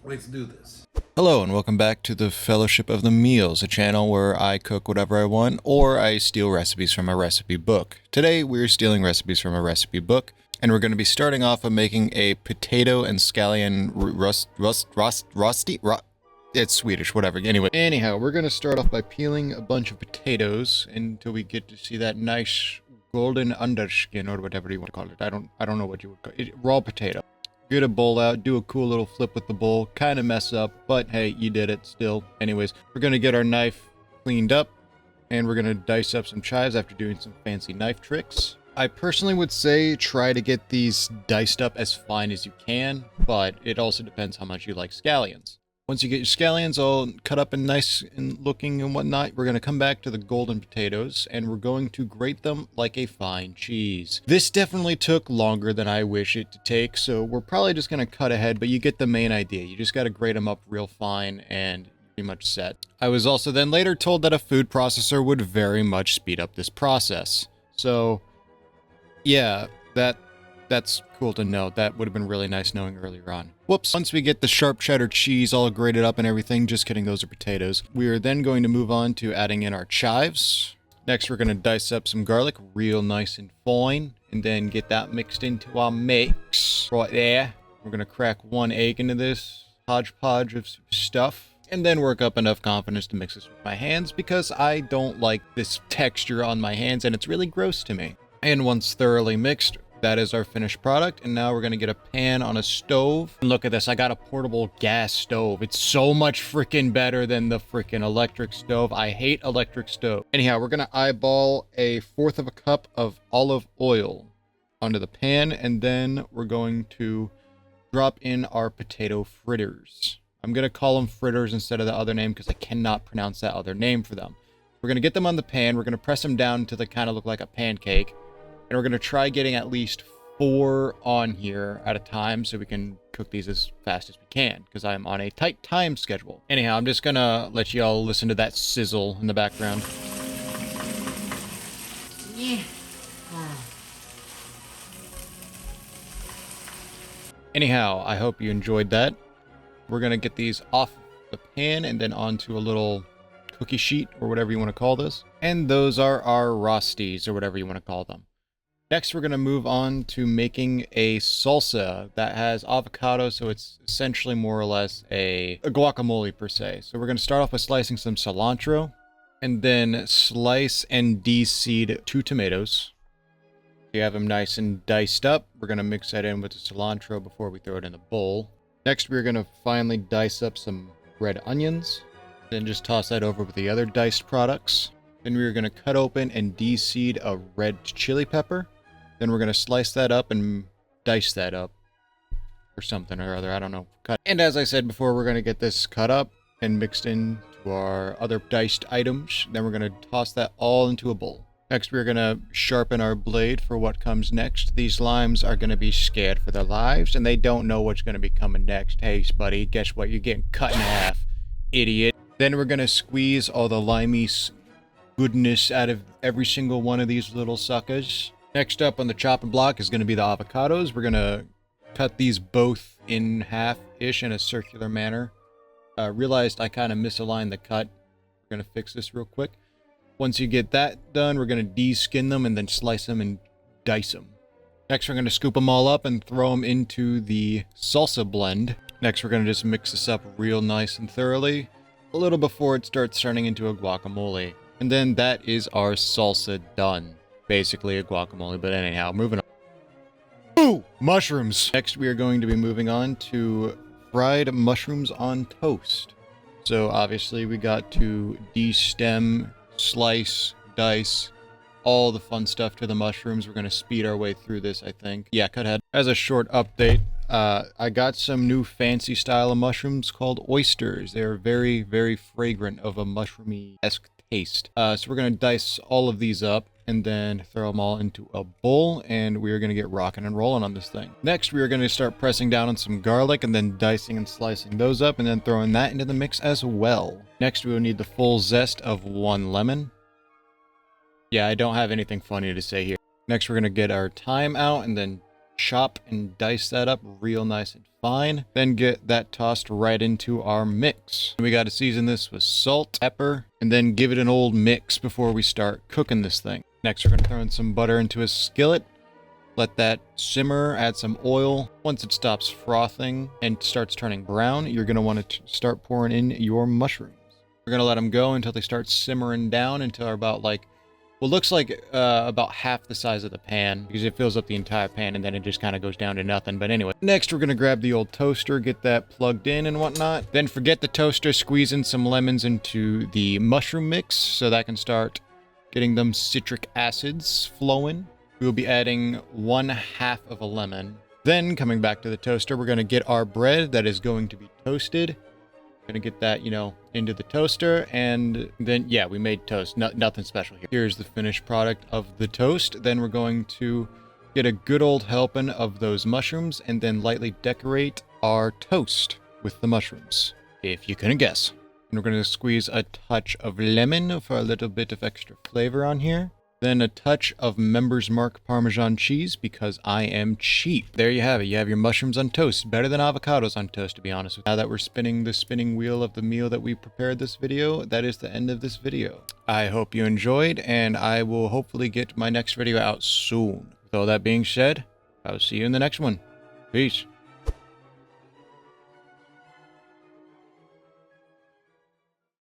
Let's do this. Hello and welcome back to the Fellowship of the Meals, a channel where I cook whatever I want or I steal recipes from a recipe book. Today we're stealing recipes from a recipe book and we're going to be starting off by making a potato and scallion it's Swedish, whatever. Anyhow, we're going to start off by peeling a bunch of potatoes until we get to see that nice golden underskin or whatever you want to call it. I don't know what you would call it. Raw potato. Get a bowl out, do a cool little flip with the bowl, kind of mess up, but hey, you did it still. Anyways, we're going to get our knife cleaned up, and we're going to dice up some chives after doing some fancy knife tricks. I personally would say try to get these diced up as fine as you can, but it also depends how much you like scallions. Once you get your scallions all cut up and nice and looking and whatnot, we're going to come back to the golden potatoes and we're going to grate them like a fine cheese. This definitely took longer than I wish it to take, so we're probably just going to cut ahead, but you get the main idea. You just got to grate them up real fine and pretty much set. I was also then later told that a food processor would very much speed up this process. So yeah, that's cool to know. That would have been really nice knowing earlier on. Whoops. Once we get the sharp cheddar cheese all grated up and everything, just kidding, those are potatoes. We are then going to move on to adding in our chives. Next, we're going to dice up some garlic real nice and fine, and then get that mixed into our mix right there. We're going to crack one egg into this hodgepodge of stuff, and then work up enough confidence to mix this with my hands because I don't like this texture on my hands and it's really gross to me. And once thoroughly mixed, that is our finished product, and now we're going to get a pan on a stove. And look at this, I got a portable gas stove. It's so much freaking better than the freaking electric stove. I hate electric stove. Anyhow, we're going to eyeball 1/4 cup of olive oil onto the pan, and then we're going to drop in our potato fritters. I'm going to call them fritters instead of the other name because I cannot pronounce that other name for them. We're going to get them on the pan. We're going to press them down until they kind of look like a pancake. And we're going to try getting at least 4 on here at a time so we can cook these as fast as we can because I'm on a tight time schedule. Anyhow, I'm just going to let you all listen to that sizzle in the background. Yeah. Anyhow, I hope you enjoyed that. We're going to get these off the pan and then onto a little cookie sheet or whatever you want to call this. And those are our rosties or whatever you want to call them. Next, we're going to move on to making a salsa that has avocado, so it's essentially more or less a guacamole per se. So we're going to start off by slicing some cilantro, and then slice and de-seed 2 tomatoes. You have them nice and diced up. We're going to mix that in with the cilantro before we throw it in the bowl. Next, we're going to finally dice up some red onions, then just toss that over with the other diced products. Then we're going to cut open and de-seed a red chili pepper. Then we're going to slice that up and dice that up or something or other. I don't know. Cut. And as I said before, we're going to get this cut up and mixed into our other diced items. Then we're going to toss that all into a bowl. Next, we're going to sharpen our blade for what comes next. These limes are going to be scared for their lives, and they don't know what's going to be coming next. Hey, buddy, guess what? You're getting cut in half, idiot. Then we're going to squeeze all the limey goodness out of every single one of these little suckers. Next up on the chopping block is going to be the avocados. We're going to cut these both in half-ish in a circular manner. Realized I kind of misaligned the cut. We're going to fix this real quick. Once you get that done, we're going to de-skin them and then slice them and dice them. Next, we're going to scoop them all up and throw them into the salsa blend. Next, we're going to just mix this up real nice and thoroughly, a little before it starts turning into a guacamole. And then that is our salsa done. Basically a guacamole, but anyhow, moving on. Ooh, mushrooms! Next, we are going to be moving on to fried mushrooms on toast. So obviously we got to de-stem, slice, dice, all the fun stuff to the mushrooms. We're going to speed our way through this, I think. Yeah, cut ahead. As a short update, I got some new fancy style of mushrooms called oysters. They are very, very fragrant of a mushroomy-esque taste. So we're going to dice all of these up and then throw them all into a bowl, and we are going to get rocking and rolling on this thing. Next, we are going to start pressing down on some garlic and then dicing and slicing those up and then throwing that into the mix as well. Next, we will need the full zest of 1 lemon. Yeah, I don't have anything funny to say here. Next, we're going to get our thyme out and then chop and dice that up real nice and fine. Then get that tossed right into our mix. We got to season this with salt, pepper, and then give it an old mix before we start cooking this thing. Next, we're going to throw in some butter into a skillet. Let that simmer, add some oil. Once it stops frothing and starts turning brown, you're going to want to start pouring in your mushrooms. We're going to let them go until they start simmering down until about like, well, looks like about half the size of the pan, because it fills up the entire pan and then it just kind of goes down to nothing. But anyway, next we're going to grab the old toaster, get that plugged in and whatnot. Then forget the toaster, squeeze in some lemons into the mushroom mix so that can start getting them citric acids flowing. We'll be adding 1/2 of a lemon. Then coming back to the toaster, we're going to get our bread that is going to be toasted. Going to get that, you know, into the toaster, and then, yeah, we made toast. Nothing special here. Here's the finished product of the toast. Then we're going to get a good old helping of those mushrooms and then lightly decorate our toast with the mushrooms, if you couldn't guess. And we're going to squeeze a touch of lemon for a little bit of extra flavor on here. Then a touch of Member's Mark Parmesan cheese because I am cheap. There you have it. You have your mushrooms on toast. Better than avocados on toast, to be honest with you. Now that we're spinning the spinning wheel of the meal that we prepared this video, that is the end of this video. I hope you enjoyed, and I will hopefully get my next video out soon. With all that being said, I'll see you in the next one. Peace.